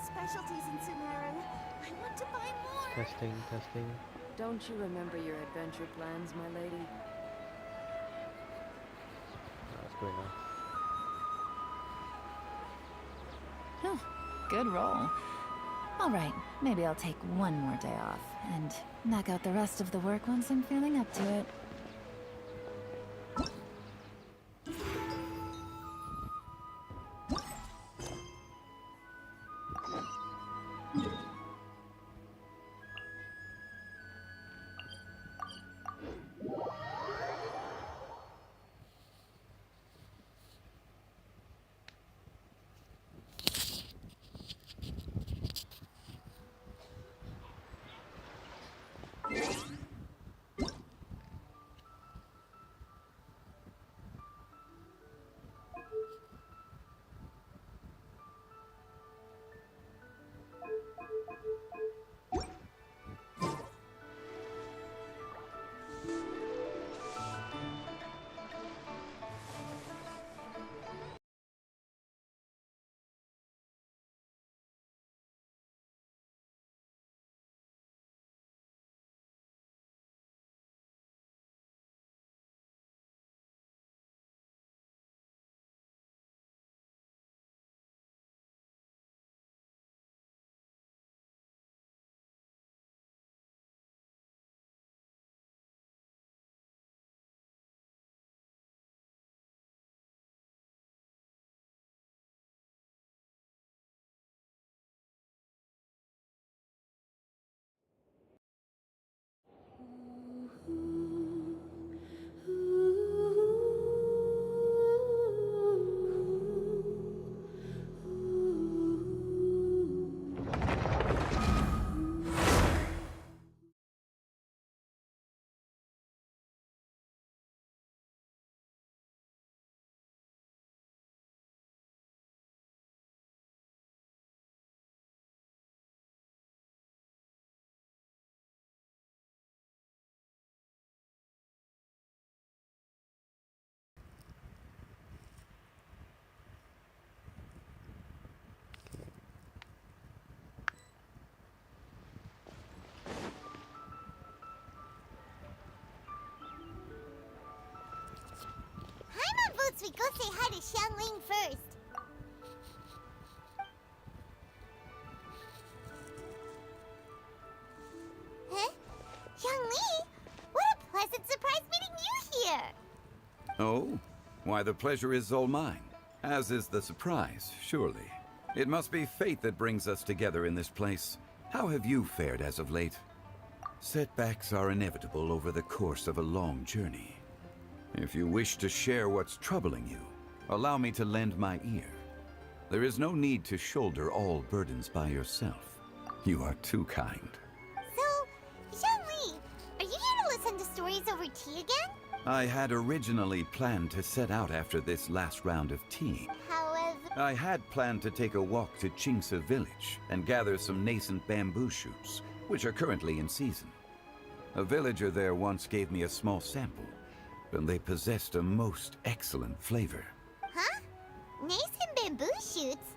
specialties in Sumeru. I want to buy more. Testing, testing. Don't you remember your adventure plans, my lady? That's going on. Huh, good roll. Alright, maybe I'll take one more day off, and knock out the rest of the work once I'm feeling up to it. Paimon votes we go say hi to Xiangling first. Huh? Xiangli? What a pleasant surprise meeting you here! Oh? Why, the pleasure is all mine. As is the surprise, surely. It must be fate that brings us together in this place. How have you fared as of late? Setbacks are inevitable over the course of a long journey. If you wish to share what's troubling you, allow me to lend my ear. There is no need to shoulder all burdens by yourself. You are too kind. So, Xiangli, are you here to listen to stories over tea again? I had originally planned to set out after this last round of tea. However... I had planned to take a walk to Qingce village and gather some nascent bamboo shoots, which are currently in season. A villager there once gave me a small sample, and they possessed a most excellent flavor. Huh? Nascent bamboo shoots?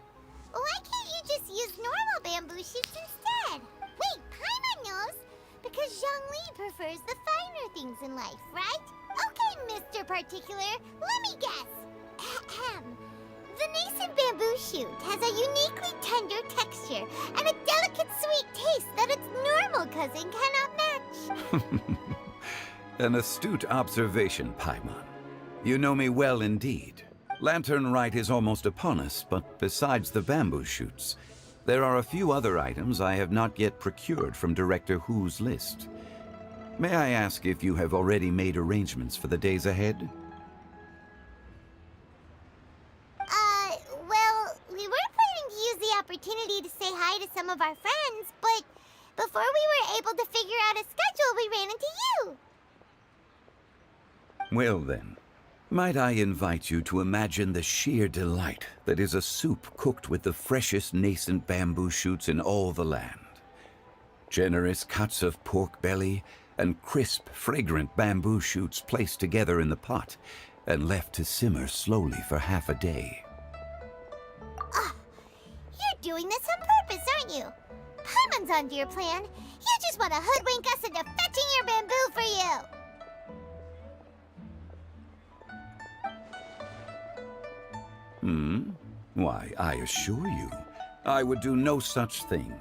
Why can't you just use normal bamboo shoots instead? Wait, Paimon knows! Because Zhongli prefers the finer things in life, right? Okay, Mr. Particular, let me guess. Ahem. The nascent bamboo shoot has a uniquely tender texture and a delicate sweet taste that its normal cousin cannot match. An astute observation, Paimon. You know me well indeed. Lantern Rite is almost upon us, but besides the bamboo shoots, there are a few other items I have not yet procured from Director Hu's list. May I ask if you have already made arrangements for the days ahead? Well, we were planning to use the opportunity to say hi to some of our friends, but before we were able to figure out a schedule, we ran into you. Well then, might I invite you to imagine the sheer delight that is a soup cooked with the freshest nascent bamboo shoots in all the land. Generous cuts of pork belly and crisp, fragrant bamboo shoots placed together in the pot and left to simmer slowly for half a day. You're doing this on purpose, aren't you? Paimon's onto your plan. You just want to hoodwink us into fetching your bamboo for you. Why, I assure you, I would do no such thing.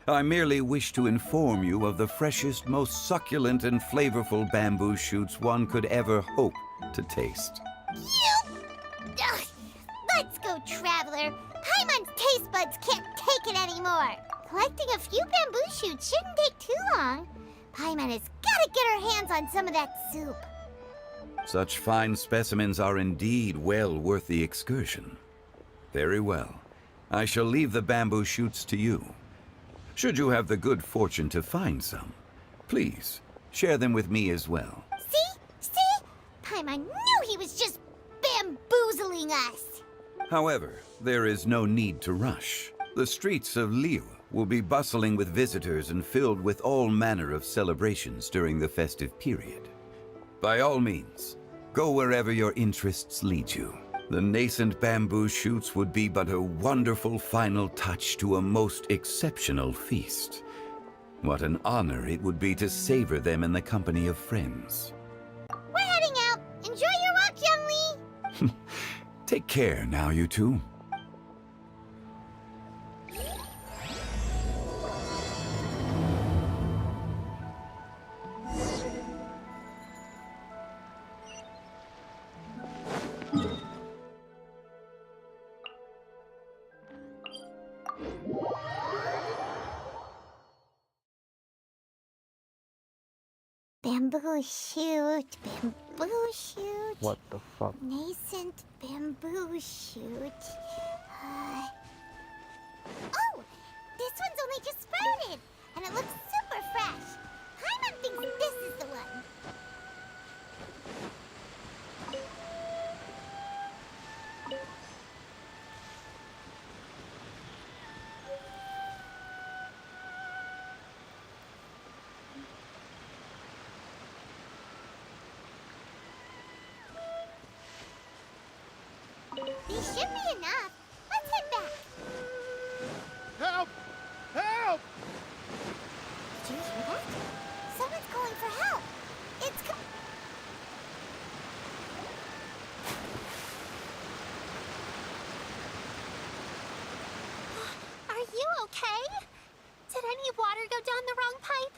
I merely wish to inform you of the freshest, most succulent and flavorful bamboo shoots one could ever hope to taste. You... Ugh. Let's go, Traveler. Paimon's taste buds can't take it anymore. Collecting a few bamboo shoots shouldn't take too long. Paimon has got to get her hands on some of that soup. Such fine specimens are indeed well worth the excursion. Very well. I shall leave the bamboo shoots to you. Should you have the good fortune to find some, please share them with me as well. See? Paimon knew he was just bamboozling us. However, there is no need to rush. The streets of Liyue will be bustling with visitors and filled with all manner of celebrations during the festive period. By all means, go wherever your interests lead you. The nascent bamboo shoots would be but a wonderful final touch to a most exceptional feast. What an honor it would be to savor them in the company of friends. We're heading out. Enjoy your walk, Young Lee. Take care now, you two. Bamboo shoot, bamboo shoot. What the fuck? Nascent bamboo shoot. Oh! This one's only just sprouted, and it looks super fresh. Paimon thinks this is the one. These should be enough. Let's head back. Help! Help! Did you hear that? Someone's calling for help. It's Are you okay? Did any water go down the wrong pipe?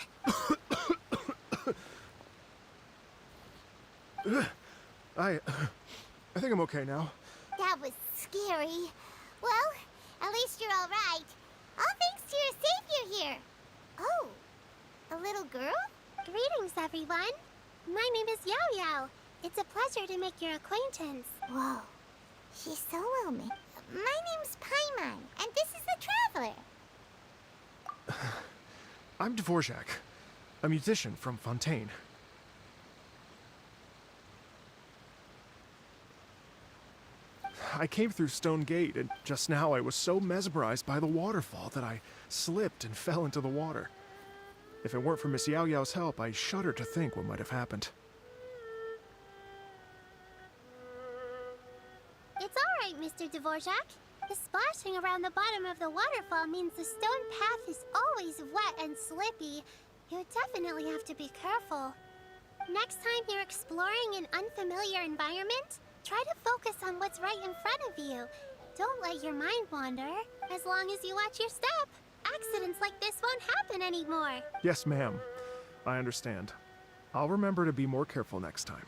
I think I'm okay now. That was scary. Well, at least you're all right. All thanks to your savior here. Oh, a little girl? Greetings, everyone. My name is Yao Yao. It's a pleasure to make your acquaintance. Whoa, she's so well made. My name's Paimon, and this is the Traveler. I'm Dvorak, a musician from Fontaine. I came through Stone Gate, and just now I was so mesmerized by the waterfall that I slipped and fell into the water. If it weren't for Miss Yao Yao's help, I shudder to think what might have happened. It's all right, Mr. Dvorak. The splashing around the bottom of the waterfall means the stone path is always wet and slippy. You definitely have to be careful. Next time you're exploring an unfamiliar environment, try to focus on what's right in front of you. Don't let your mind wander. As long as you watch your step, accidents like this won't happen anymore. Yes, ma'am. I understand. I'll remember to be more careful next time.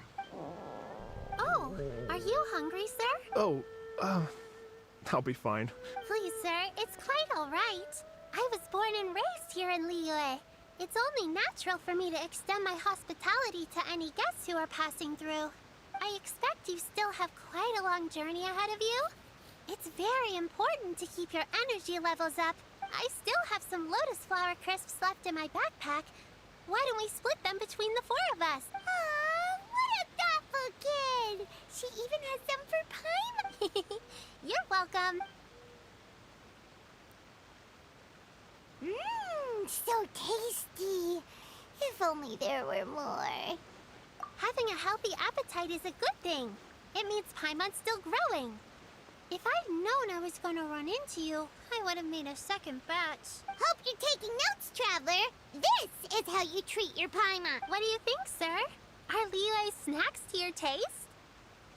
Oh, are you hungry, sir? Oh, I'll be fine. Please, sir, it's quite all right. I was born and raised here in Liyue. It's only natural for me to extend my hospitality to any guests who are passing through. I expect you still have quite a long journey ahead of you. It's very important to keep your energy levels up. I still have some lotus flower crisps left in my backpack. Why don't we split them between the four of us? Aw, what a thoughtful kid! She even has some for Paimon. You're welcome. Mmm, so tasty. If only there were more. Having a healthy appetite is a good thing. It means Paimon's still growing. If I'd known I was gonna run into you, I would have made a second batch. Hope you're taking notes, Traveler. This is how you treat your Paimon. What do you think, sir? Are Leeway's snacks to your taste?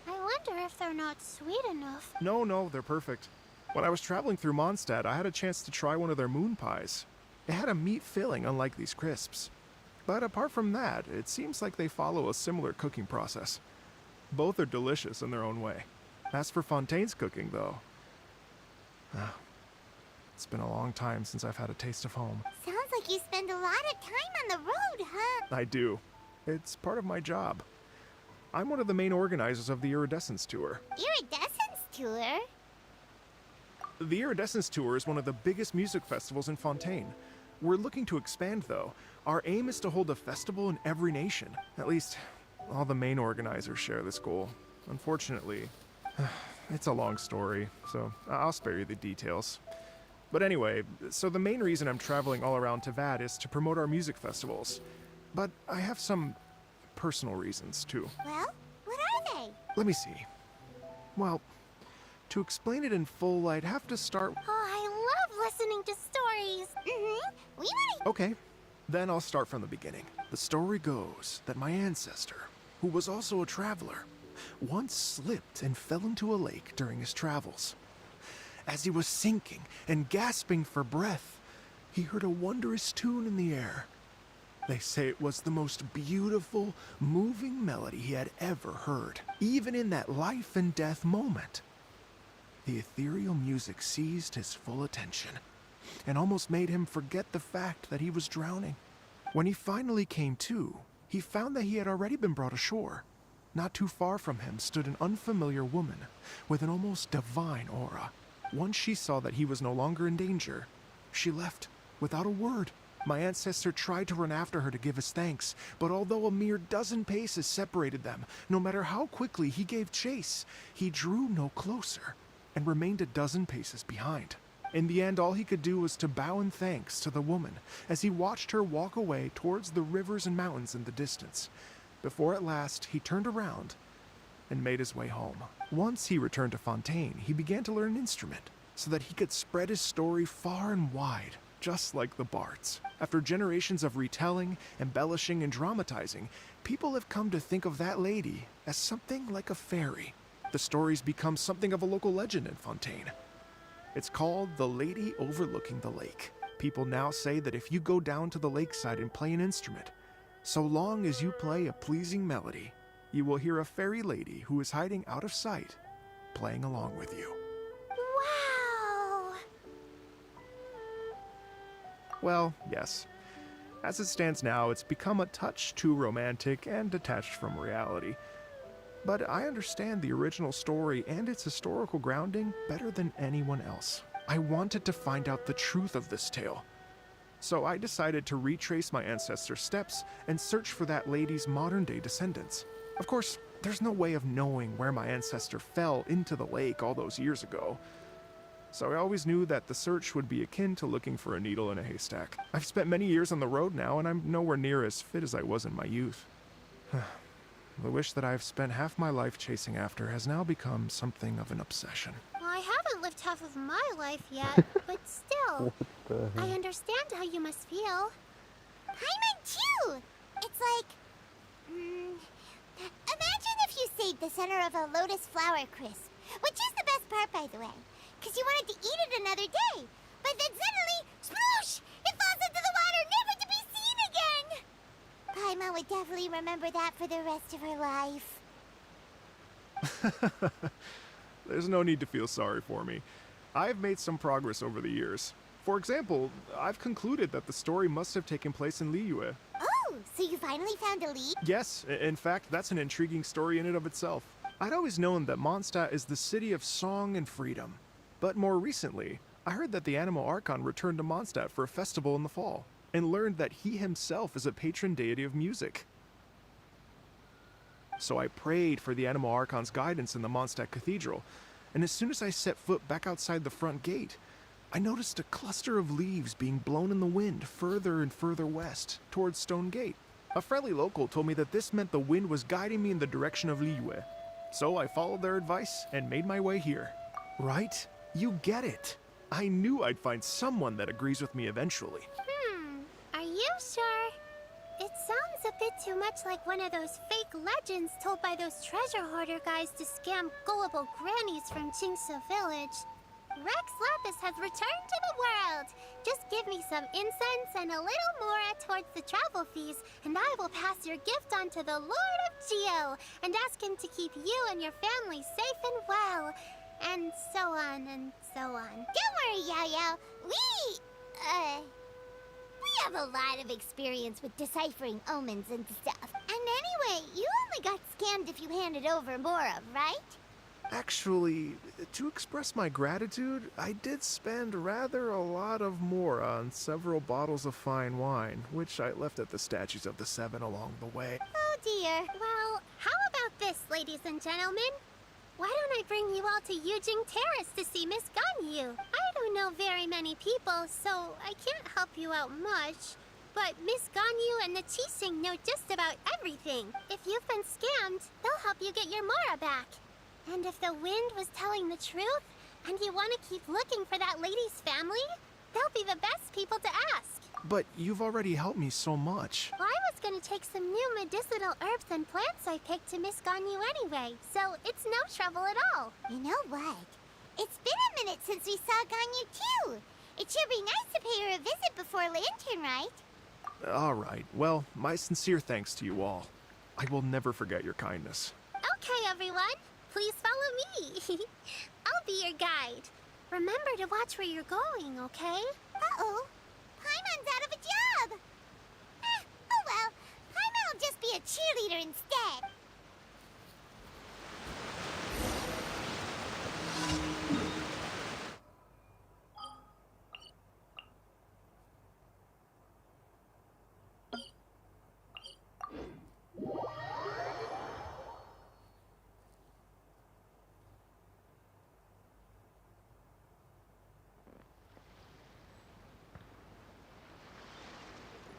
I wonder if they're not sweet enough. No, they're perfect. When I was traveling through Mondstadt, I had a chance to try one of their moon pies. It had a meat filling, unlike these crisps. But apart from that, it seems like they follow a similar cooking process. Both are delicious in their own way. As for Fontaine's cooking, though, it's been a long time since I've had a taste of home. Sounds like you spend a lot of time on the road, huh? I do. It's part of my job. I'm one of the main organizers of the Iridescence Tour. Iridescence tour? The Iridescence Tour is one of the biggest music festivals in Fontaine. We're looking to expand, though. Our aim is to hold a festival in every nation. At least, all the main organizers share this goal. Unfortunately, it's a long story, so I'll spare you the details. But anyway, so the main reason I'm traveling all around Tavad is to promote our music festivals. But I have some personal reasons, too. Well, what are they? Let me see. Well, to explain it in full, I'd have to start... Oh, I love listening to stories. Mm-hmm. We want Okay, then I'll start from the beginning. The story goes that my ancestor, who was also a traveler, once slipped and fell into a lake during his travels. As he was sinking and gasping for breath, he heard a wondrous tune in the air. They say it was the most beautiful, moving melody he had ever heard, even in that life and death moment. The ethereal music seized his full attention and almost made him forget the fact that he was drowning. When he finally came to, he found that he had already been brought ashore. Not too far from him stood an unfamiliar woman with an almost divine aura. Once she saw that he was no longer in danger, she left without a word. My ancestor tried to run after her to give his thanks, but although a mere dozen paces separated them, no matter how quickly he gave chase, he drew no closer and remained a dozen paces behind. In the end, all he could do was to bow in thanks to the woman as he watched her walk away towards the rivers and mountains in the distance, before at last he turned around and made his way home. Once he returned to Fontaine, he began to learn an instrument so that he could spread his story far and wide, just like the bards. After generations of retelling, embellishing, and dramatizing, people have come to think of that lady as something like a fairy. The story's become something of a local legend in Fontaine. It's called The Lady Overlooking the Lake. People now say that if you go down to the lakeside and play an instrument, so long as you play a pleasing melody, you will hear a fairy lady who is hiding out of sight, playing along with you. Wow! Well, yes. As it stands now, it's become a touch too romantic and detached from reality. But I understand the original story and its historical grounding better than anyone else. I wanted to find out the truth of this tale. So I decided to retrace my ancestors' steps and search for that lady's modern-day descendants. Of course, there's no way of knowing where my ancestor fell into the lake all those years ago. So I always knew that the search would be akin to looking for a needle in a haystack. I've spent many years on the road now, and I'm nowhere near as fit as I was in my youth. The wish that I've spent half my life chasing after has now become something of an obsession. Well, I haven't lived half of my life yet, but still, The I understand how you must feel. Paimon too! It's like... imagine if you saved the center of a lotus flower crisp, which is the best part, by the way, because you wanted to eat it another day. But then suddenly, sploosh! It falls into the water, never to be seen again! Paimon would definitely remember that for the rest of her life. There's no need to feel sorry for me. I've made some progress over the years. For example, I've concluded that the story must have taken place in Liyue. Oh, so you finally found a lead? Yes, in fact, that's an intriguing story in and of itself. I'd always known that Mondstadt is the city of song and freedom. But more recently, I heard that the Anemo Archon returned to Mondstadt for a festival in the fall, and learned that he himself is a patron deity of music. So I prayed for the Anemo Archon's guidance in the Mondstadt Cathedral, and as soon as I set foot back outside the front gate, I noticed a cluster of leaves being blown in the wind further and further west, towards Stone Gate. A friendly local told me that this meant the wind was guiding me in the direction of Liyue, so I followed their advice and made my way here. Right? You get it. I knew I'd find someone that agrees with me eventually. Are you sure? It sounds a bit too much like one of those fake legends told by those treasure hoarder guys to scam gullible grannies from Chingsa Village. Rex Lapis has returned to the world. Just give me some incense and a little mora towards the travel fees, and I will pass your gift on to the Lord of Geo and ask him to keep you and your family safe and well. And so on and so on. Don't worry, Yao Yao. We have a lot of experience with deciphering omens and stuff. And anyway, you only got scammed if you handed over Mora, right? Actually, to express my gratitude, I did spend rather a lot of mora on several bottles of fine wine, which I left at the Statues of the Seven along the way. Oh dear. Well, how about this, ladies and gentlemen? Why don't I bring you all to Yujing Terrace to see Miss Ganyu? I don't know very many people, so I can't help you out much. But Miss Ganyu and the Qixing know just about everything. If you've been scammed, they'll help you get your Mora back. And if the wind was telling the truth, and you want to keep looking for that lady's family, they'll be the best people to ask. But you've already helped me so much. Well, I was going to take some new medicinal herbs and plants I picked to Miss Ganyu anyway, so it's no trouble at all. You know what? It's been a minute since we saw Ganyu too. It sure be nice to pay her a visit before Lantern, right? All right. Well, my sincere thanks to you all. I will never forget your kindness. Okay, everyone. Please follow me. I'll be your guide. Remember to watch where you're going, okay? Uh-oh. Paimon's out of a job. Oh well. Paimon will just be a cheerleader instead.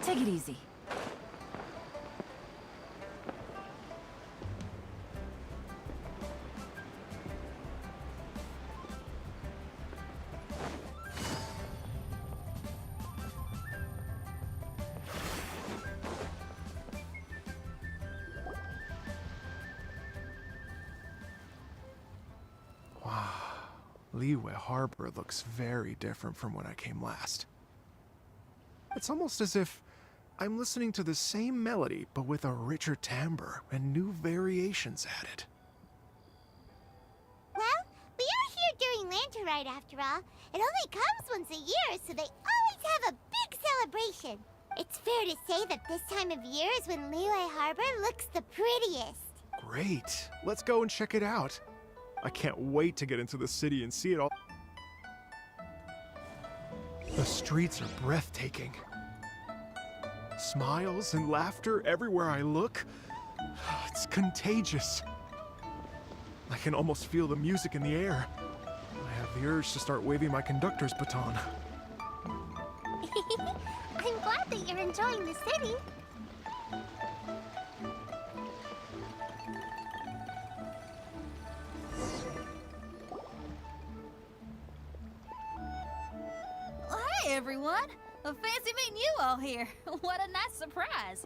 Take it easy. Liyue Harbor looks very different from when I came last. It's almost as if I'm listening to the same melody, but with a richer timbre and new variations added. Well, we are here during Lantern Rite after all. It only comes once a year, so they always have a big celebration. It's fair to say that this time of year is when Liyue Harbor looks the prettiest. Great. Let's go and check it out. I can't wait to get into the city and see it all. The streets are breathtaking. Smiles and laughter everywhere I look. It's contagious. I can almost feel the music in the air. I have the urge to start waving my conductor's baton. I'm glad that you're enjoying the city. Hey everyone! Fancy meeting you all here. What a nice surprise.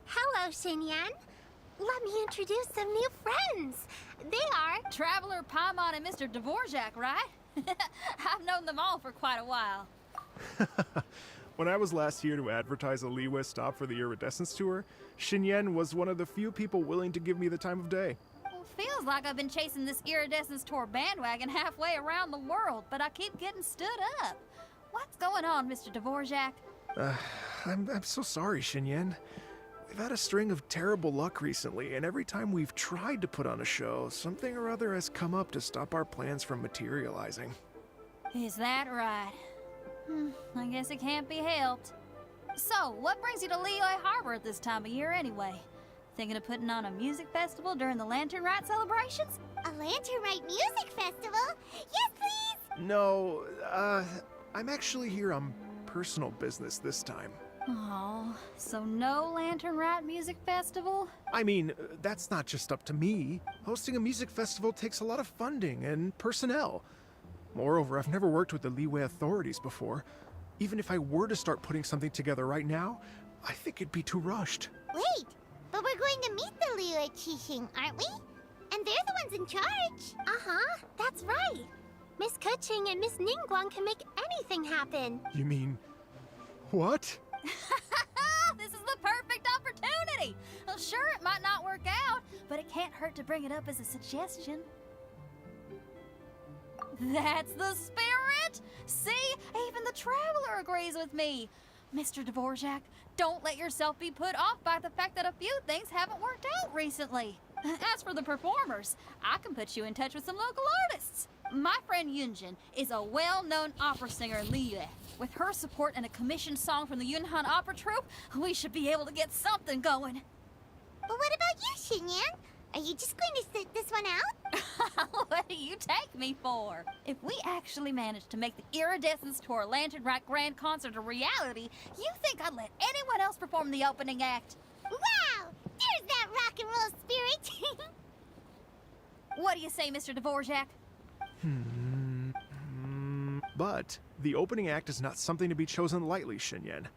Hello, Xinyan. Let me introduce some new friends. They are... Traveler, Paimon, and Mr. Dvorak, right? I've known them all for quite a while. When I was last here to advertise a Liyue stop for the Iridescence tour, Xinyan was one of the few people willing to give me the time of day. Well, feels like I've been chasing this Iridescence tour bandwagon halfway around the world, but I keep getting stood up. What's going on, Mr. Dvorak? I'm so sorry, Xinyan. We've had a string of terrible luck recently, and every time we've tried to put on a show, something or other has come up to stop our plans from materializing. Is that right? I guess it can't be helped. So, what brings you to Liyue Harbor at this time of year anyway? Thinking of putting on a music festival during the Lantern Rite celebrations? A Lantern Rite music festival? Yes, please! No, I'm actually here on personal business this time. Oh, so no Lantern Rite Music Festival? I mean, that's not just up to me. Hosting a music festival takes a lot of funding and personnel. Moreover, I've never worked with the Liyue authorities before. Even if I were to start putting something together right now, I think it'd be too rushed. Wait, but we're going to meet the Liyue Qixing, aren't we? And they're the ones in charge. Uh-huh, that's right. Miss Kuching and Miss Ningguang can make anything happen. You mean... what? This is the perfect opportunity! Well, sure, it might not work out, but it can't hurt to bring it up as a suggestion. That's the spirit! See, even the Traveler agrees with me. Mr. Dvorak, don't let yourself be put off by the fact that a few things haven't worked out recently. As for the performers, I can put you in touch with some local artists. My friend Yunjin is a well-known opera singer in Liyue. With her support and a commissioned song from the Yunhan Opera Troupe, we should be able to get something going. But what about you, Xinyan? Are you just going to sit this one out? What do you take me for? If we actually manage to make the Iridescence Tour Lantern Rite Grand Concert a reality, you think I'd let anyone else perform the opening act? Wow! There's that rock and roll spirit! What do you say, Mr. Dvorak? But the opening act is not something to be chosen lightly, Xinyan.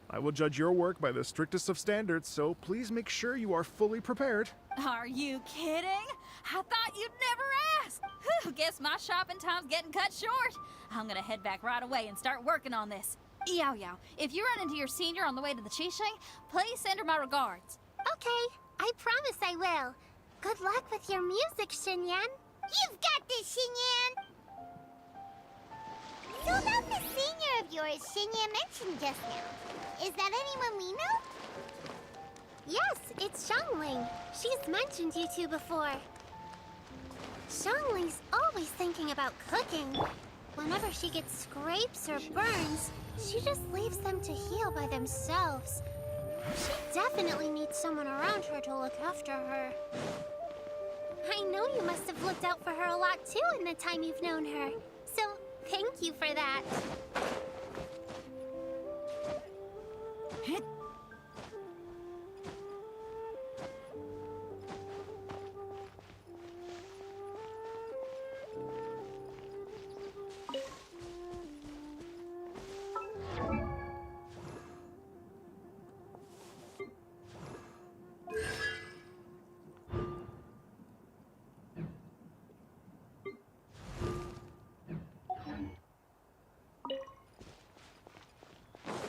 I will judge your work by the strictest of standards, so please make sure you are fully prepared. Are you kidding? I thought you'd never ask. Whew, guess my shopping time's getting cut short. I'm gonna head back right away and start working on this. Yao Yao, if you run into your senior on the way to the Qixing, please send her my regards. Okay, I promise I will. Good luck with your music, Xinyan. You've got this, Xinyan! So about the senior of yours Xinyan mentioned just now, is that anyone we know? Yes, it's Xiangling. She's mentioned you two before. Xiangling's always thinking about cooking. Whenever she gets scrapes or burns, she just leaves them to heal by themselves. She definitely needs someone around her to look after her. I know you must have looked out for her a lot too in the time you've known her. So, thank you for that.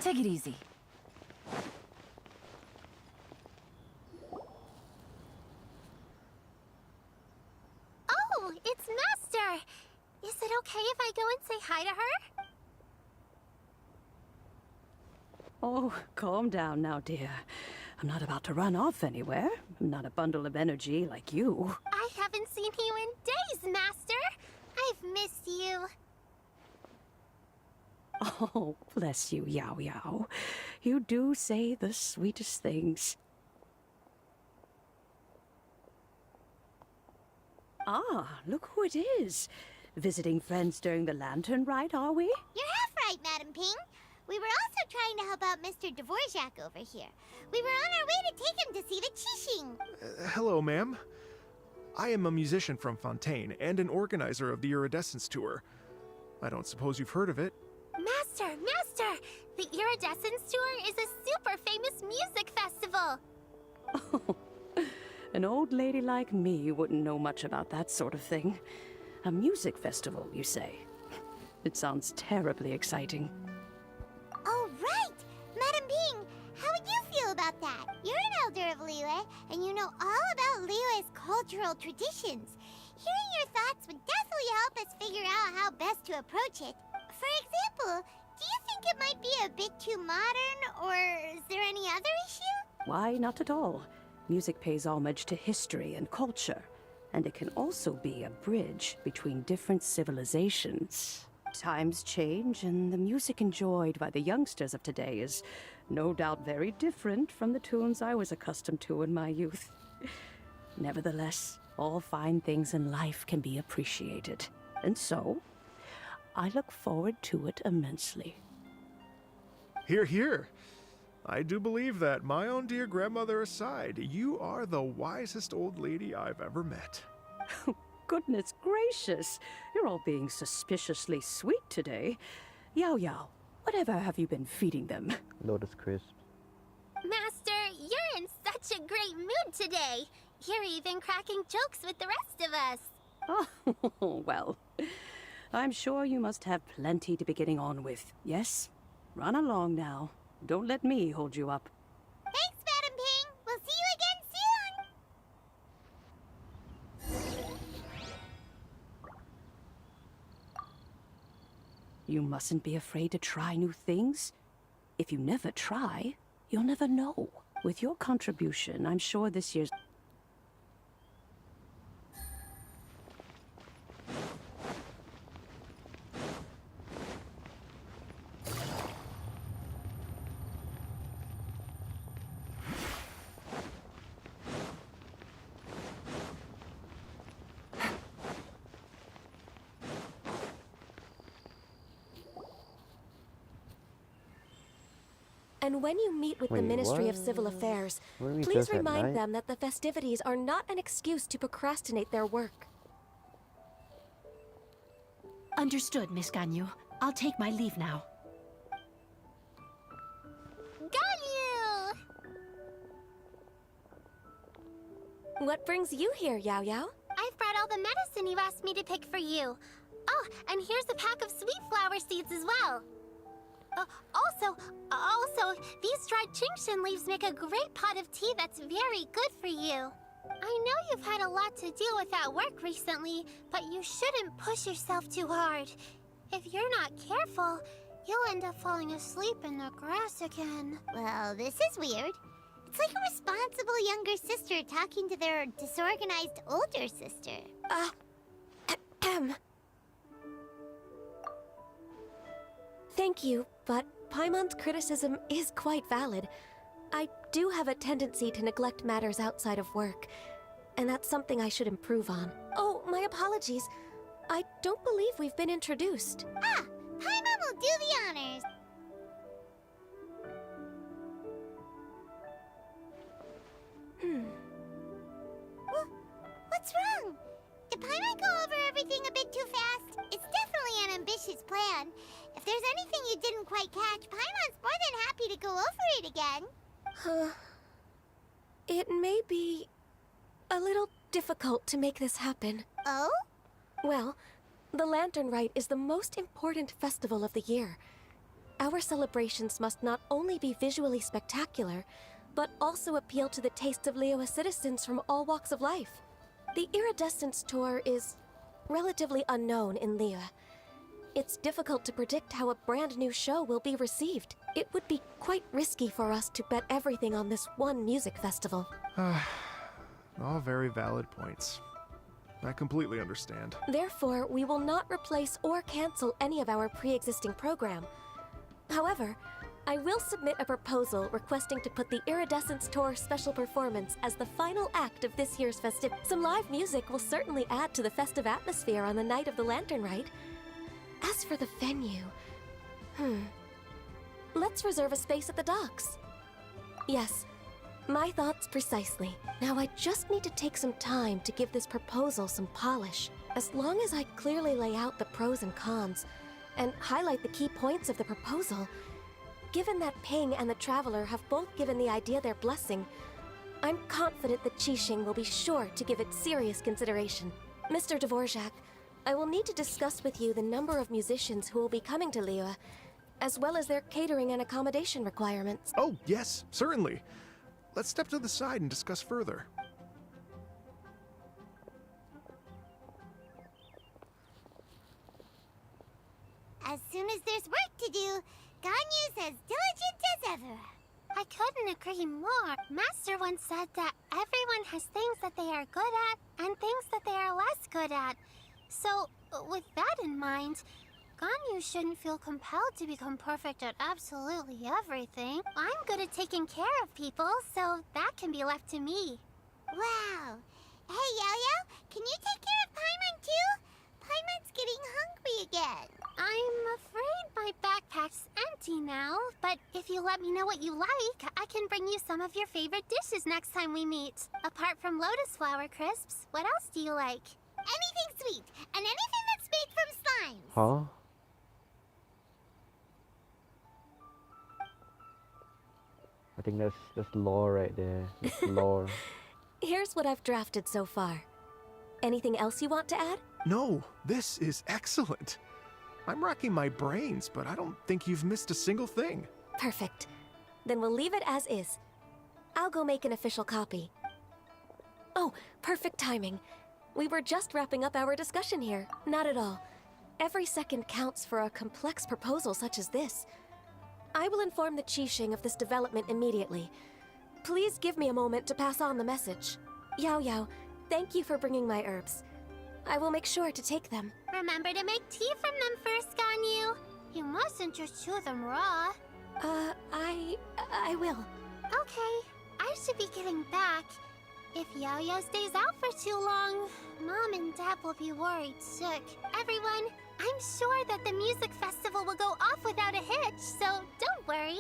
Take it easy. Oh, it's Master! Is it okay if I go and say hi to her? Oh, calm down now, dear. I'm not about to run off anywhere. I'm not a bundle of energy like you. I haven't seen you in days, Master! I've missed you. Oh, bless you, Yao Yao. You do say the sweetest things. Ah, look who it is. Visiting friends during the Lantern Rite, are we? You're half right, Madam Ping. We were also trying to help out Mr. Dvorak over here. We were on our way to take him to see the Qixing. Hello, ma'am. I am a musician from Fontaine and an organizer of the Iridescence Tour. I don't suppose you've heard of it. Master! Master! The Iridescence Tour is a super famous music festival! Oh, an old lady like me wouldn't know much about that sort of thing. A music festival, you say? It sounds terribly exciting. Oh, right! Madam Ping, how would you feel about that? You're an elder of Liyue, and you know all about Liyue's cultural traditions. Hearing your thoughts would definitely help us figure out how best to approach it. For example, do you think it might be a bit too modern, or is there any other issue? Why, not at all. Music pays homage to history and culture, and it can also be a bridge between different civilizations. Times change, and the music enjoyed by the youngsters of today is no doubt very different from the tunes I was accustomed to in my youth. Nevertheless, all fine things in life can be appreciated, and so I look forward to it immensely. Here, here. I do believe that, my own dear grandmother aside, you are the wisest old lady I've ever met. Goodness gracious, you're all being suspiciously sweet today. Yao Yao, whatever have you been feeding them? Lotus crisps. Master, you're in such a great mood today. You're even cracking jokes with the rest of us. Oh, well, I'm sure you must have plenty to be getting on with, yes? Run along now. Don't let me hold you up. Thanks, Madam Ping. We'll see you again soon. You mustn't be afraid to try new things. If you never try, you'll never know. With your contribution, I'm sure this year's... And when you meet with the Wait, Ministry of what? Civil Affairs, What do we please just at remind night? them that the festivities are not an excuse to procrastinate their work. Understood, Miss Ganyu. I'll take my leave now. Ganyu! What brings you here, Yao Yao? I've brought all the medicine you asked me to pick for you. Oh, and here's a pack of sweet flower seeds as well. Also, these dried Qingshan leaves make a great pot of tea that's very good for you. I know you've had a lot to deal with at work recently, but you shouldn't push yourself too hard. If you're not careful, you'll end up falling asleep in the grass again. Well, this is weird. It's like a responsible younger sister talking to their disorganized older sister. Thank you, but Paimon's criticism is quite valid. I do have a tendency to neglect matters outside of work, and that's something I should improve on. Oh, my apologies. I don't believe we've been introduced. Ah, Paimon will do the honors. What's wrong? Did Paimon go over everything a bit too fast? It's definitely an ambitious plan. If there's anything you didn't quite catch, Paimon's more than happy to go over it again. It may be a little difficult to make this happen. Oh? Well, the Lantern Rite is the most important festival of the year. Our celebrations must not only be visually spectacular, but also appeal to the tastes of Liyue citizens from all walks of life. The Iridescence Tour is relatively unknown in Liyue. It's difficult to predict how a brand new show will be received. It would be quite risky for us to bet everything on this one music festival. All very valid points. I completely understand. Therefore, we will not replace or cancel any of our pre-existing program. However, I will submit a proposal requesting to put the Iridescence Tour special performance as the final act of this year's festive. Some live music will certainly add to the festive atmosphere on the night of the Lantern Rite. As for the venue, let's reserve a space at the docks. Yes, my thoughts precisely. Now I just need to take some time to give this proposal some polish. As long as I clearly lay out the pros and cons, and highlight the key points of the proposal, given that Ping and the Traveler have both given the idea their blessing, I'm confident that Qixing will be sure to give it serious consideration. Mr. Dvorak, I will need to discuss with you the number of musicians who will be coming to Liyue, as well as their catering and accommodation requirements. Oh, yes, certainly. Let's step to the side and discuss further. As soon as there's work to do, Ganyu's as diligent as ever. I couldn't agree more. Master once said that everyone has things that they are good at and things that they are less good at. So, with that in mind, Ganyu shouldn't feel compelled to become perfect at absolutely everything. I'm good at taking care of people, so that can be left to me. Wow. Hey, Yao-Yao, can you take care of Paimon too? Paimon's getting hungry again. I'm afraid my backpack's empty now, but if you let me know what you like, I can bring you some of your favorite dishes next time we meet. Apart from lotus flower crisps, what else do you like? Anything sweet, and anything that's made from slimes. Huh? I think that's lore right there. That's lore. Here's what I've drafted so far. Anything else you want to add? No, this is excellent. I'm racking my brains, but I don't think you've missed a single thing. Perfect. Then we'll leave it as is. I'll go make an official copy. Oh, perfect timing. We were just wrapping up our discussion here. Not at all. Every second counts for a complex proposal such as this. I will inform the Qixing of this development immediately. Please give me a moment to pass on the message. Yao Yao, thank you for bringing my herbs. I will make sure to take them. Remember to make tea from them first, Ganyu. You mustn't just chew them raw. I will. Okay, I should be getting back. If Yao Yao stays out for too long, Mom and Dad will be worried sick. Everyone, I'm sure that the music festival will go off without a hitch, so don't worry.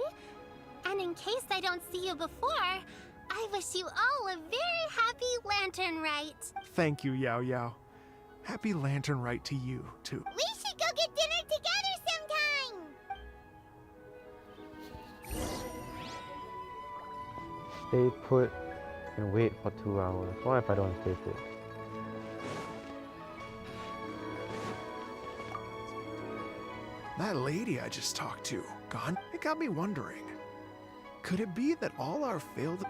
And in case I don't see you before, I wish you all a very happy Lantern Rite. Thank you, Yao Yao. Happy Lantern Rite to you, too. We should go get dinner together sometime. Stay put and wait for 2 hours. What if I don't stay put? That lady I just talked to, gone? It got me wondering. Could it be that all our failed...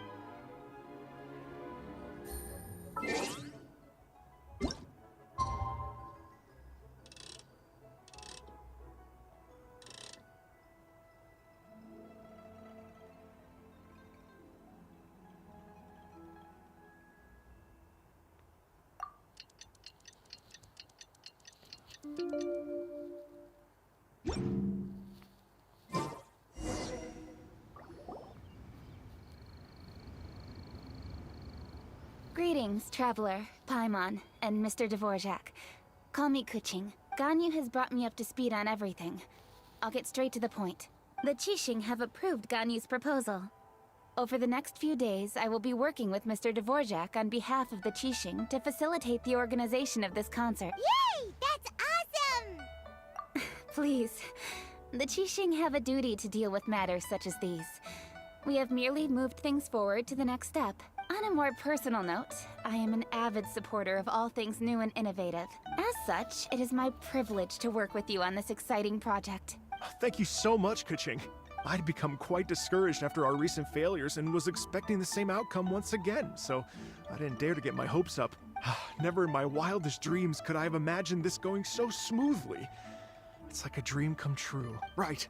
Greetings, traveler, Paimon, and Mr. Dvorak. Call me Keqing. Ganyu has brought me up to speed on everything. I'll get straight to the point. The Qixing have approved Ganyu's proposal. Over the next few days, I will be working with Mr. Dvorak on behalf of the Qixing to facilitate the organization of this concert. Yay! That's awesome! Please. The Qixing have a duty to deal with matters such as these. We have merely moved things forward to the next step. On a more personal note, I am an avid supporter of all things new and innovative. As such, it is my privilege to work with you on this exciting project. Thank you so much, Keqing. I'd become quite discouraged after our recent failures and was expecting the same outcome once again, so I didn't dare to get my hopes up. Never in my wildest dreams could I have imagined this going so smoothly. It's like a dream come true. Right.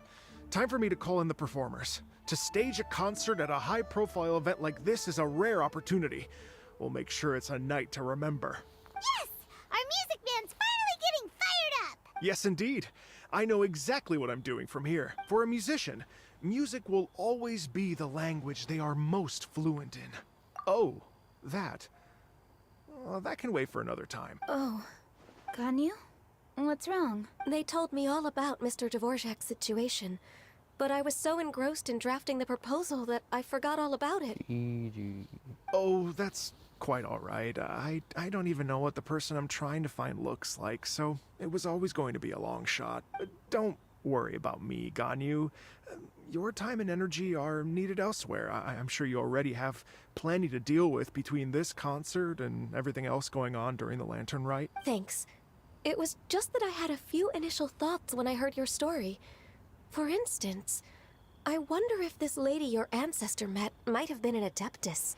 Time for me to call in the performers. To stage a concert at a high-profile event like this is a rare opportunity. We'll make sure it's a night to remember. Yes! Our music band's finally getting fired up! Yes, indeed. I know exactly what I'm doing from here. For a musician, music will always be the language they are most fluent in. Oh, that. Well, that can wait for another time. Oh, Ganyu? What's wrong? They told me all about Mr. Dvorak's situation, but I was so engrossed in drafting the proposal that I forgot all about it. GG. Oh, that's quite all right. I don't even know what the person I'm trying to find looks like, so it was always going to be a long shot. Don't worry about me, Ganyu. Your time and energy are needed elsewhere. I'm sure you already have plenty to deal with between this concert and everything else going on during the Lantern Rite. Thanks. It was just that I had a few initial thoughts when I heard your story. For instance, I wonder if this lady your ancestor met might have been an Adeptus.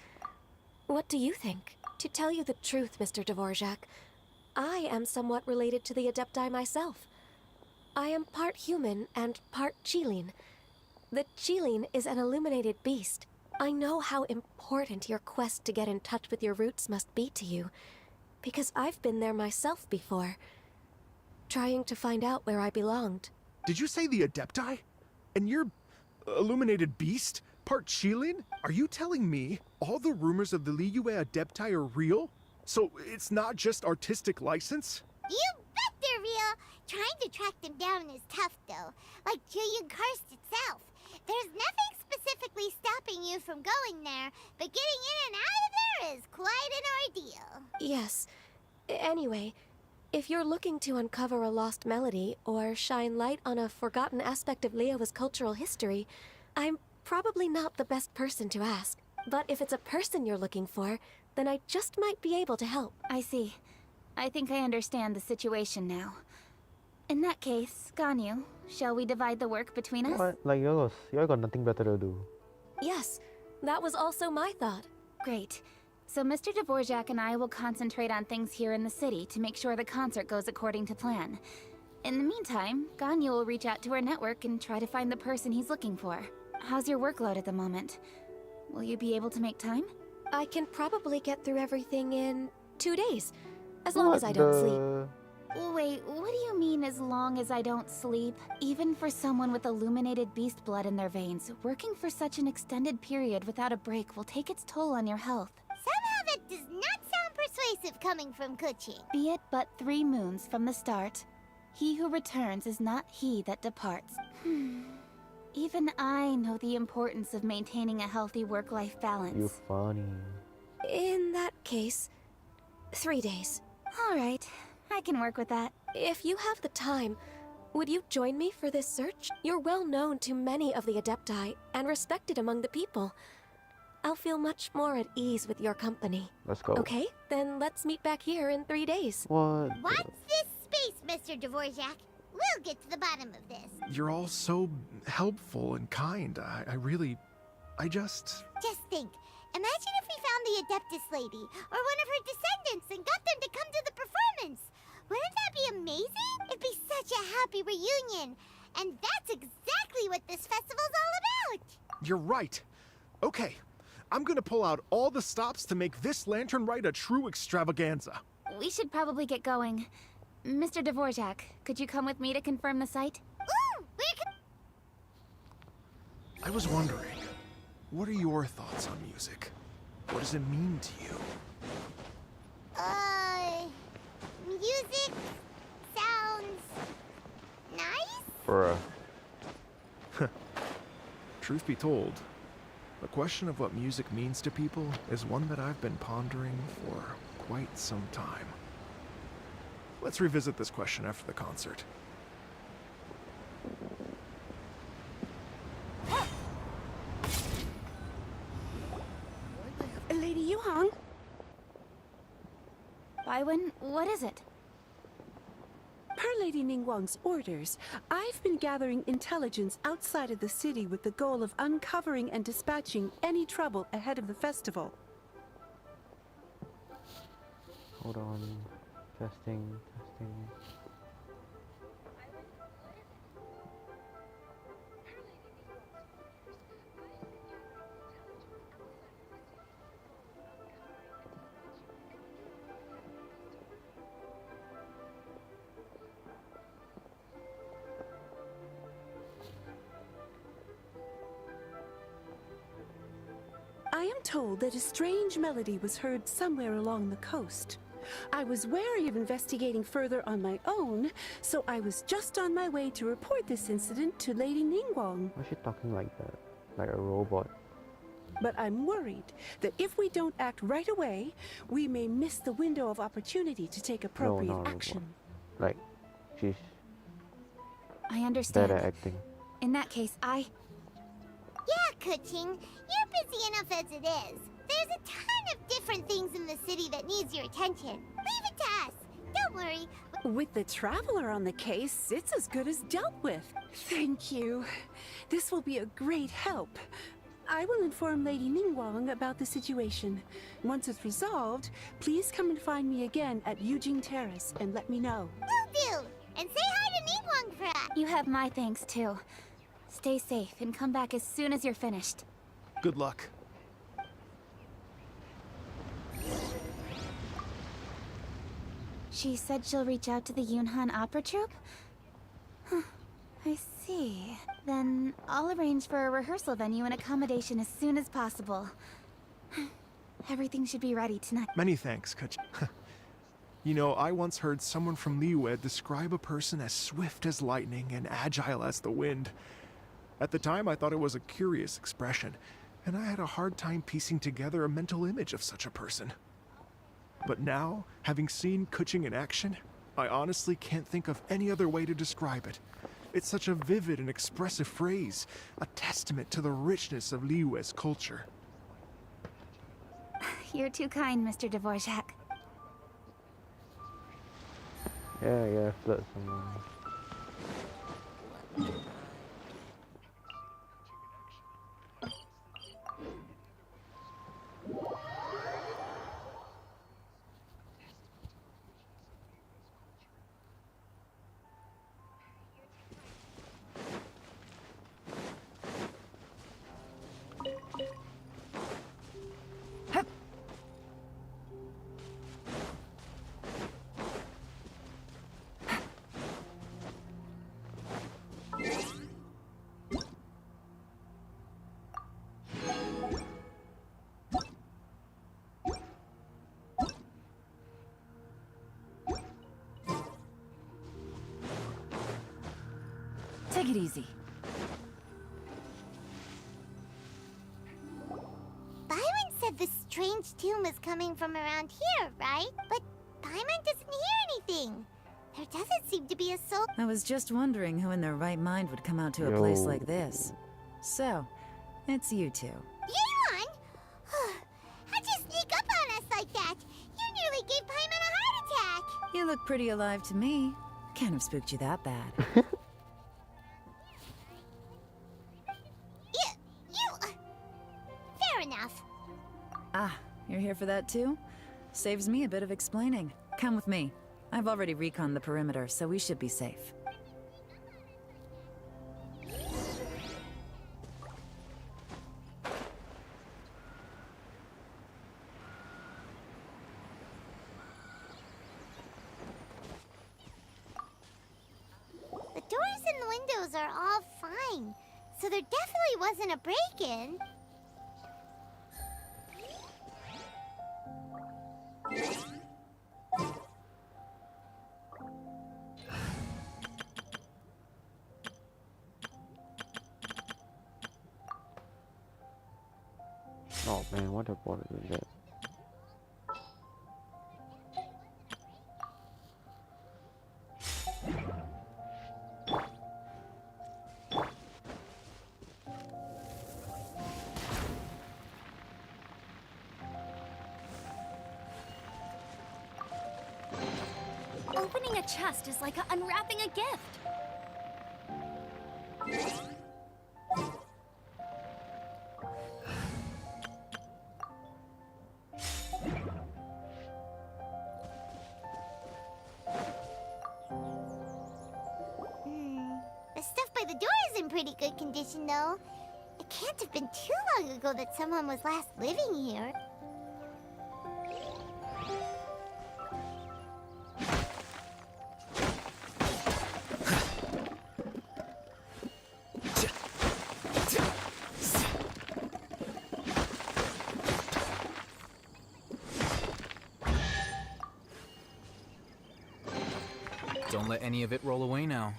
What do you think? To tell you the truth, Mr. Dvorak, I am somewhat related to the Adepti myself. I am part human and part Qilin. The Qilin is an illuminated beast. I know how important your quest to get in touch with your roots must be to you, because I've been there myself before, trying to find out where I belonged. Did you say the Adepti? And you're illuminated beast? Part Qilin? Are you telling me all the rumors of the Liyue Adepti are real? So it's not just artistic license? You bet they're real! Trying to track them down is tough, though. like Julian Karst itself. There's nothing specifically stopping you from going there, but getting in and out of there is quite an ordeal. Yes. Anyway, if you're looking to uncover a lost melody or shine light on a forgotten aspect of Liyue's cultural history, I'm probably not the best person to ask. But if it's a person you're looking for, then I just might be able to help. I see. I think I understand the situation now. In that case, Ganyu, shall we divide the work between us? What? Like yours, you got nothing better to do. Yes, that was also my thought. Great. So Mr. Dvorak and I will concentrate on things here in the city to make sure the concert goes according to plan. In the meantime, Ganyu will reach out to our network and try to find the person he's looking for. How's your workload at the moment? Will you be able to make time? I can probably get through everything in 2 days, as long as I don't sleep. Wait, what do you mean as long as I don't sleep? Even for someone with illuminated beast blood in their veins, working for such an extended period without a break will take its toll on your health. Somehow that does not sound persuasive coming from Kuching. Be it but 3 moons from the start, he who returns is not he that departs. Even I know the importance of maintaining a healthy work-life balance. You funny. In that case, 3 days. All right, I can work with that. If you have the time, would you join me for this search? You're well known to many of the Adepti and respected among the people. I'll feel much more at ease with your company. Let's go. Okay, then let's meet back here in 3 days. What? Watch this space, Mr. Dvorak. We'll get to the bottom of this. You're all so helpful and kind. I just... Just think. Imagine if we found the Adeptus lady, or one of her descendants, and got them to come to the performance. Wouldn't that be amazing? It'd be such a happy reunion. And that's exactly what this festival's all about. You're right. Okay, I'm gonna pull out all the stops to make this lantern ride a true extravaganza. We should probably get going. Mr. Dvorak, could you come with me to confirm the site? Ooh, I was wondering, what are your thoughts on music? What does it mean to you? Music sounds nice? Bruh. Truth be told, the question of what music means to people is one that I've been pondering for quite some time. Let's revisit this question after the concert. Lady Yuhang? Baiwen, what is it? Per Lady Ningguang's orders, I've been gathering intelligence outside of the city with the goal of uncovering and dispatching any trouble ahead of the festival. Hold on. Testing. I am told that a strange melody was heard somewhere along the coast. I was wary of investigating further on my own, so I was just on my way to report this incident to Lady Ningguang. Why is she talking like that? Like a robot. But I'm worried that if we don't act right away, we may miss the window of opportunity to take appropriate not a action. Like, she's I understand. bad at acting. In that case, Yeah, Kuching, you're busy enough as it is. There's a ton of different things in the city that needs your attention. Leave it to us. Don't worry. With the Traveler on the case, it's as good as dealt with. Thank you. This will be a great help. I will inform Lady Ningguang about the situation. Once it's resolved, please come and find me again at Yujing Terrace and let me know. Will do. And say hi to Ningguang for us. you have my thanks too. Stay safe and come back as soon as you're finished. Good luck. She said she'll reach out to the Yunhan Opera Troupe? Huh, I see. Then I'll arrange for a rehearsal venue and accommodation as soon as possible. Everything should be ready tonight. Many thanks, Kuch. You know, I once heard someone from Liyue describe a person as swift as lightning and agile as the wind. At the time, I thought it was a curious expression, and I had a hard time piecing together a mental image of such a person. But now, having seen Kuching in action, I honestly can't think of any other way to describe it. It's such a vivid and expressive phrase, a testament to the richness of Liyue's culture. You're too kind, Mr. Dvorak. Yeah, flirt someone. Take it easy. Byron said the strange tune was coming from around here, right? But Paimon doesn't hear anything. There doesn't seem to be a soul. I was just wondering who in their right mind would come out to a place like this. So, it's you two. Yeon! How'd you sneak up on us like that? You nearly gave Paimon a heart attack! You look pretty alive to me. Can't have spooked you that bad. Fair enough. Ah, you're here for that too? Saves me a bit of explaining. Come with me. I've already reconned the perimeter, so we should be safe. The doors and the windows are all fine, so there definitely wasn't a break-in. Oh man, what a bother is that? Opening a chest is like unwrapping a gift. The stuff by the door is in pretty good condition, though. It can't have been too long ago that someone was last living here. Don't let any of it roll away now.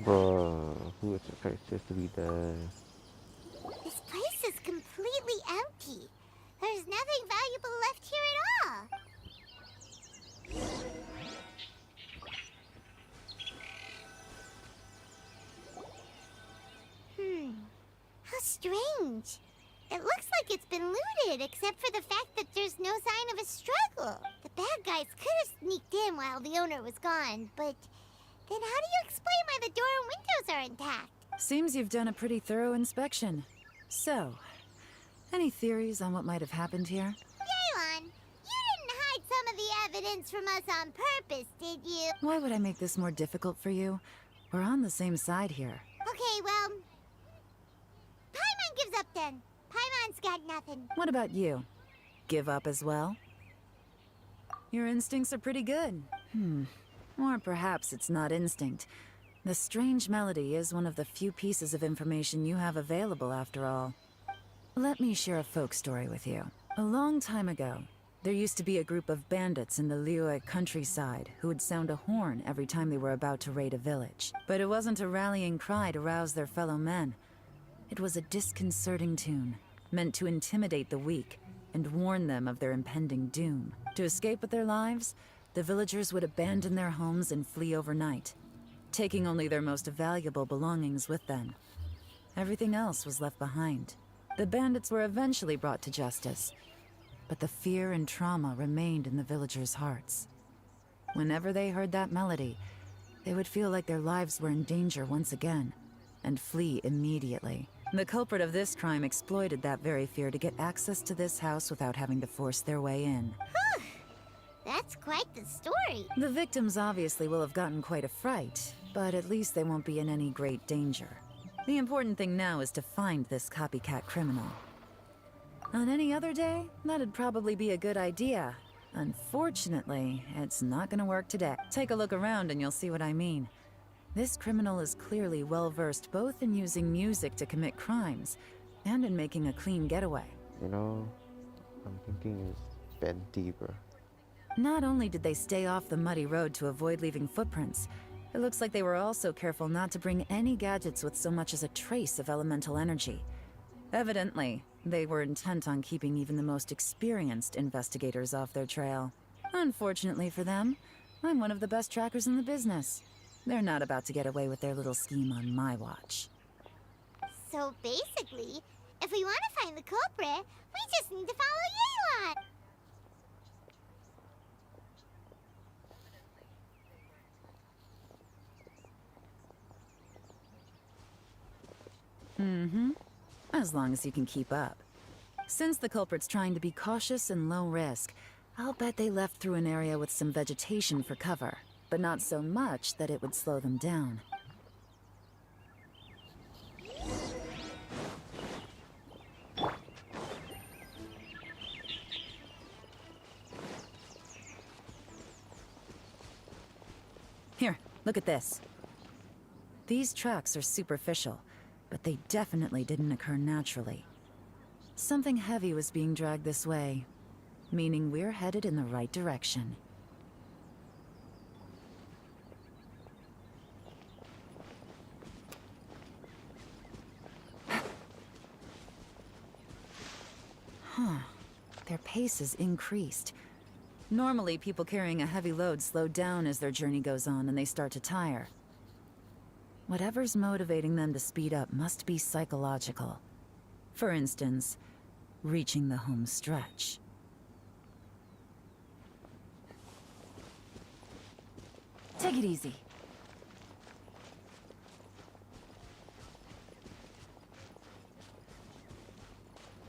Bruh, who expects this to be there? This place is completely empty. strange. It looks like it's been looted, except for the fact that there's no sign of a struggle. The bad guys could have sneaked in while the owner was gone, but then how do you explain why the door and windows are intact? Seems you've done a pretty thorough inspection. So, any theories on what might have happened here? Yelan, you didn't hide some of the evidence from us on purpose, did you? Why would I make this more difficult for you? We're on the same side here. Okay, well, Paimon gives up then. Paimon's got nothing. What about you? Give up as well? Your instincts are pretty good. Or perhaps it's not instinct. The strange melody is one of the few pieces of information you have available, after all. Let me share a folk story with you. A long time ago, there used to be a group of bandits in the Liyue countryside who would sound a horn every time they were about to raid a village. But it wasn't a rallying cry to rouse their fellow men. It was a disconcerting tune, meant to intimidate the weak and warn them of their impending doom. To escape with their lives, the villagers would abandon their homes and flee overnight, taking only their most valuable belongings with them. Everything else was left behind. The bandits were eventually brought to justice, but the fear and trauma remained in the villagers' hearts. Whenever they heard that melody, they would feel like their lives were in danger once again, and flee immediately. The culprit of this crime exploited that very fear to get access to this house without having to force their way in. That's quite the story. The victims obviously will have gotten quite a fright, but at least they won't be in any great danger. The important thing now is to find this copycat criminal. On any other day, that'd probably be a good idea. Unfortunately, it's not gonna work today. Take a look around and you'll see what I mean. This criminal is clearly well-versed both in using music to commit crimes and in making a clean getaway. You know, I'm thinking it's been deeper. Not only did they stay off the muddy road to avoid leaving footprints, it looks like they were also careful not to bring any gadgets with so much as a trace of elemental energy. Evidently, they were intent on keeping even the most experienced investigators off their trail. Unfortunately for them, I'm one of the best trackers in the business. They're not about to get away with their little scheme on my watch. So basically, if we want to find the culprit, we just need to follow Yelan. As long as you can keep up. Since the culprit's trying to be cautious and low risk, I'll bet they left through an area with some vegetation for cover, but not so much that it would slow them down. Here, look at this. These tracks are superficial, but they definitely didn't occur naturally. Something heavy was being dragged this way, meaning we're headed in the right direction. Their pace is increased. Normally, people carrying a heavy load slow down as their journey goes on and they start to tire. Whatever's motivating them to speed up must be psychological. For instance, reaching the home stretch. Take it easy.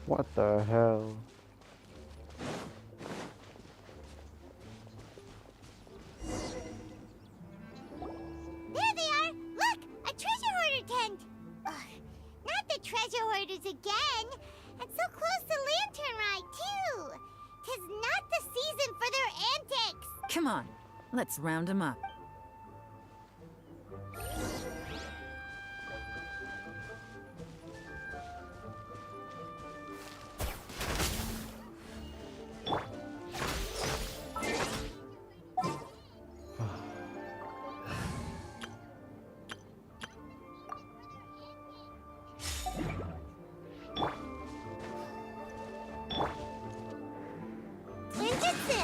What the hell? There they are! Look! A treasure hoarder tent! Ugh, not the treasure hoarders again! And so close to Lantern Ride, too! 'Tis not the season for their antics! Come on, let's round them up. Ninjutsu!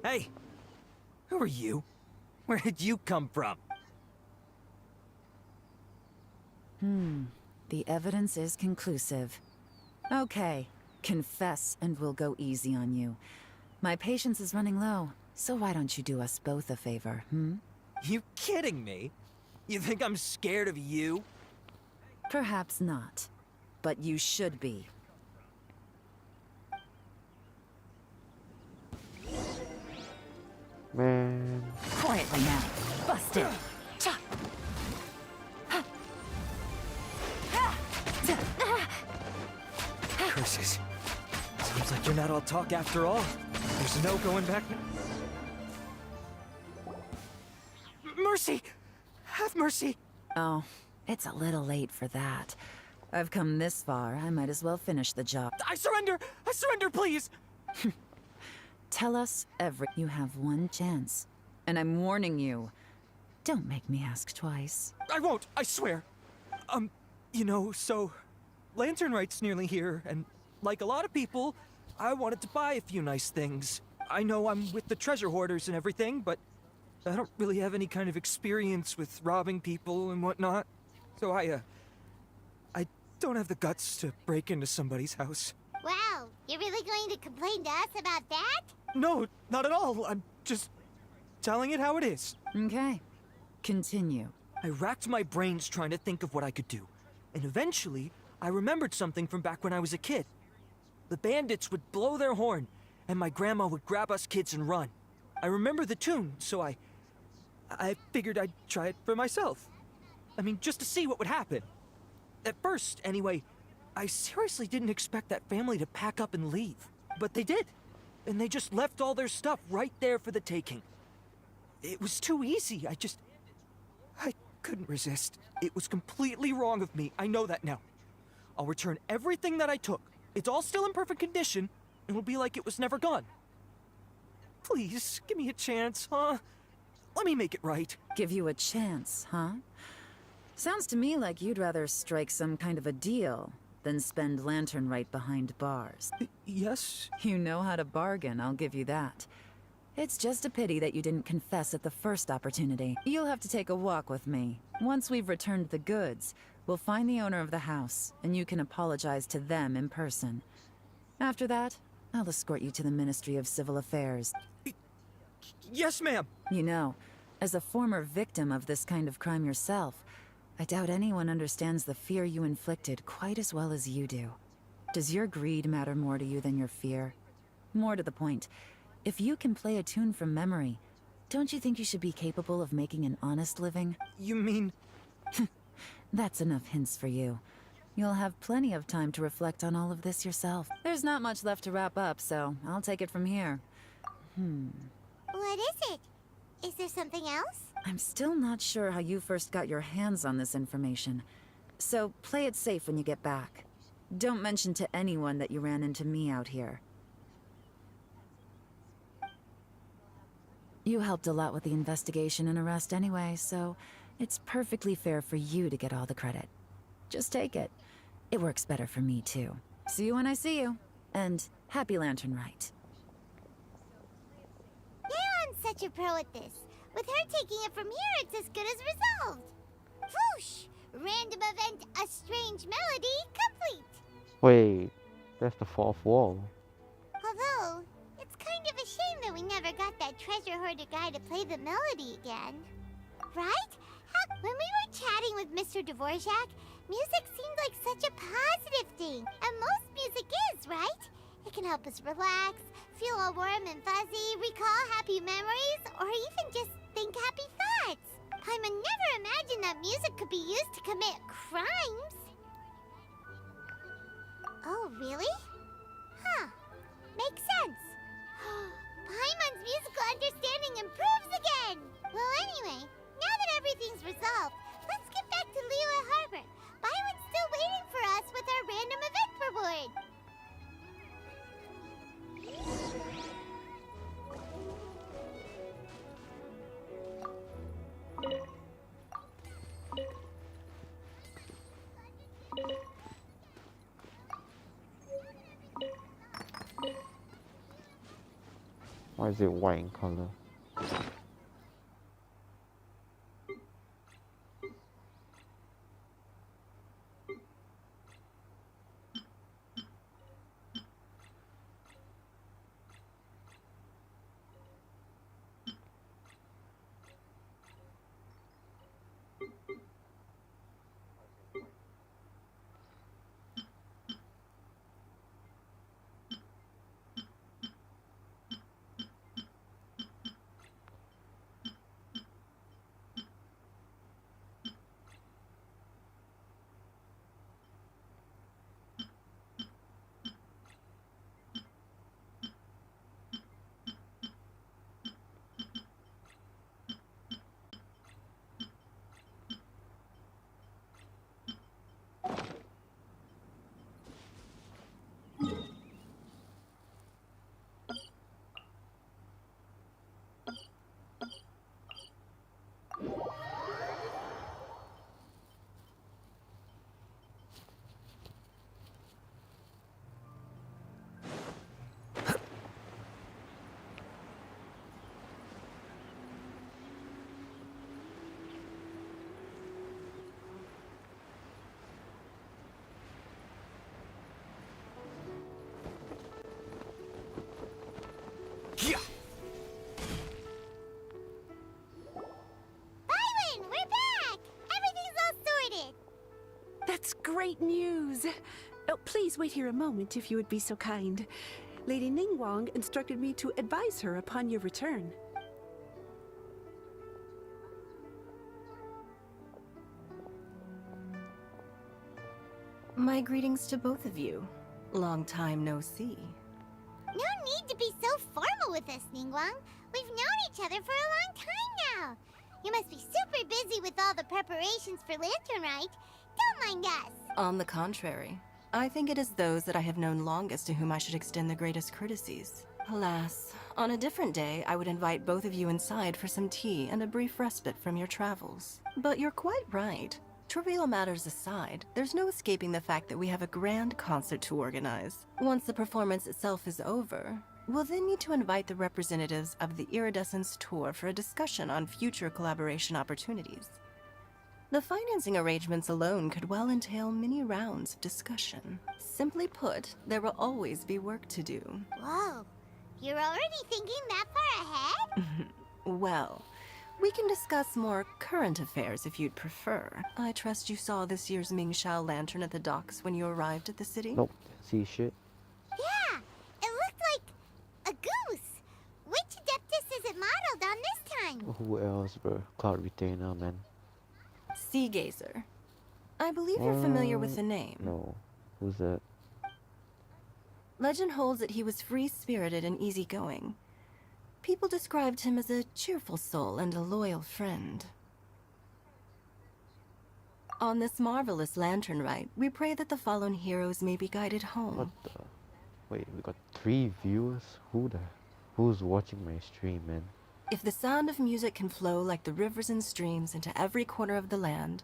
Hey! Who are you? Where did you come from? The evidence is conclusive. Okay, confess and we'll go easy on you. My patience is running low, so why don't you do us both a favor, You kidding me? You think I'm scared of you? Perhaps not, but you should be. Man. Quietly now. Busted. Curses. Seems like you're not all talk after all. There's no going back now. Mercy! Have mercy! Oh, it's a little late for that. I've come this far, I might as well finish the job. I surrender! I surrender, please! Tell us You have one chance. And I'm warning you. Don't make me ask twice. I won't, I swear. You know, so... Lantern Right's nearly here, and like a lot of people, I wanted to buy a few nice things. I know I'm with the treasure hoarders and everything, but I don't really have any kind of experience with robbing people and whatnot. So I don't have the guts to break into somebody's house. Wow, you're really going to complain to us about that? No, not at all. I'm just telling it how it is. Okay. Continue. I racked my brains trying to think of what I could do. And eventually, I remembered something from back when I was a kid. The bandits would blow their horn, and my grandma would grab us kids and run. I remember the tune, so I figured I'd try it for myself. I mean, just to see what would happen. At first, anyway, I seriously didn't expect that family to pack up and leave. But they did. And they just left all their stuff right there for the taking. It was too easy. I couldn't resist. It was completely wrong of me. I know that now. I'll return everything that I took. It's all still in perfect condition. It'll be like it was never gone. Please, give me a chance, huh? Let me make it right. Give you a chance, huh? Sounds to me like you'd rather strike some kind of a deal than spend Lantern Right behind bars. Yes? You know how to bargain, I'll give you that. It's just a pity that you didn't confess at the first opportunity. You'll have to take a walk with me. Once we've returned the goods, we'll find the owner of the house, and you can apologize to them in person. After that, I'll escort you to the Ministry of Civil Affairs. Yes, ma'am! You know, as a former victim of this kind of crime yourself, I doubt anyone understands the fear you inflicted quite as well as you do. Does your greed matter more to you than your fear? More to the point, if you can play a tune from memory, don't you think you should be capable of making an honest living? You mean... That's enough hints for you. You'll have plenty of time to reflect on all of this yourself. There's not much left to wrap up, so I'll take it from here. What is it? Is there something else? I'm still not sure how you first got your hands on this information. So play it safe when you get back. Don't mention to anyone that you ran into me out here. You helped a lot with the investigation and arrest anyway, so it's perfectly fair for you to get all the credit. Just take it. It works better for me, too. See you when I see you. And happy Lantern Right. Leon's such a pro at this. With her taking it from here, it's as good as resolved. Whoosh! Random event, a strange melody, complete. Wait, that's the fourth wall. Although, it's kind of a shame that we never got that treasure hoarder guy to play the melody again. Right? When we were chatting with Mr. Dvorak, music seemed like such a positive thing. And most music is, right? It can help us relax, feel all warm and fuzzy, recall happy memories, or even just think happy thoughts. Paimon never imagined that music could be used to commit crimes. Oh, really? Huh. Makes sense. Paimon's musical understanding improves again! Well, anyway, now that everything's resolved, let's get back to Liyue Harbor. Paimon's still waiting for us with our random event reward. Why is it white in color? Byron, we're back! Everything's all sorted! That's great news! Oh, please wait here a moment if you would be so kind. Lady Ningguang instructed me to advise her upon your return. My greetings to both of you. Long time no see. No need to be so formal with us, Ningguang. We've known each other for a long time now. You must be super busy with all the preparations for Lantern Rite. Don't mind us. On the contrary, I think it is those that I have known longest to whom I should extend the greatest courtesies. Alas, on a different day, I would invite both of you inside for some tea and a brief respite from your travels. But you're quite right. Trivial matters aside, there's no escaping the fact that we have a grand concert to organize. Once the performance itself is over, we'll then need to invite the representatives of the Iridescence Tour for a discussion on future collaboration opportunities. The financing arrangements alone could well entail many rounds of discussion. Simply put, there will always be work to do. Whoa, you're already thinking that far ahead? Well, we can discuss more current affairs if you'd prefer. I trust you saw this year's Mingxiao lantern at the docks when you arrived at the city? Nope. See shit. Yeah, it looked like a goose. Which Adeptus is it modeled on this time? Who else, bro? Cloud Retainer, man. Sea Gazer. I believe you're familiar with the name. No. Who's that? Legend holds that he was free-spirited and easygoing. People described him as a cheerful soul and a loyal friend. On this marvelous lantern rite, we pray that the fallen heroes may be guided home. What the? Wait, we got 3 viewers? Who's watching my stream, man? If the sound of music can flow like the rivers and streams into every corner of the land,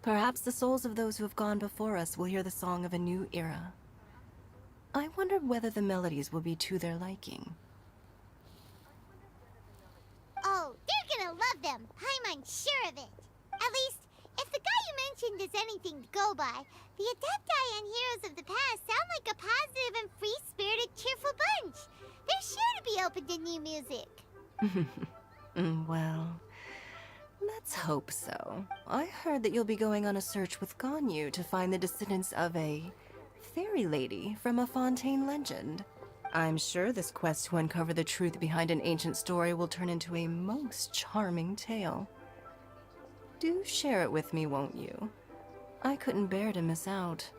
perhaps the souls of those who have gone before us will hear the song of a new era. I wonder whether the melodies will be to their liking. Oh, they're gonna love them. Paimon's sure of it. At least, if the guy you mentioned is anything to go by, the Adepti and heroes of the past sound like a positive and free-spirited, cheerful bunch. They're sure to be open to new music. Well, let's hope so. I heard that you'll be going on a search with Ganyu to find the descendants of a fairy lady from a Fontaine legend. I'm sure this quest to uncover the truth behind an ancient story will turn into a most charming tale. Do share it with me, won't you? I couldn't bear to miss out.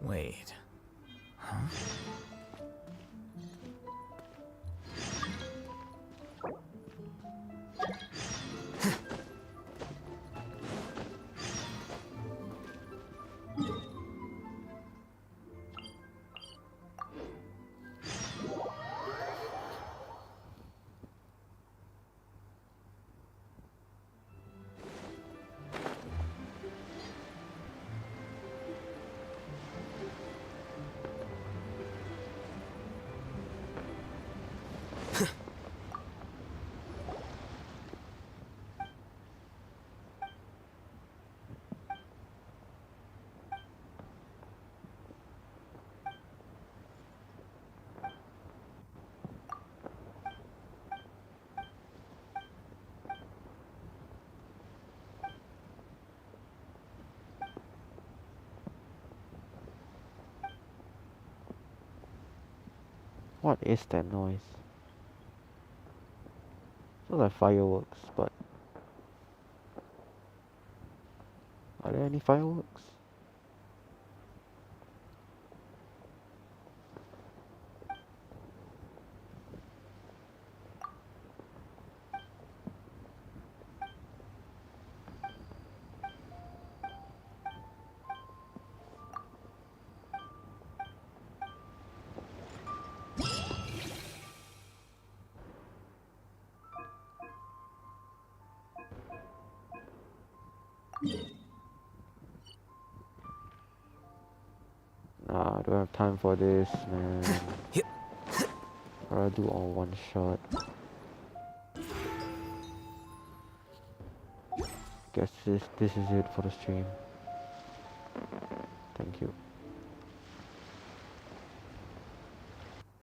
Wait. Huh? What is that noise? Sounds like fireworks, but are there any fireworks? Nah, I don't have time for this, man. Gotta do all one shot. Guess this is it for the stream.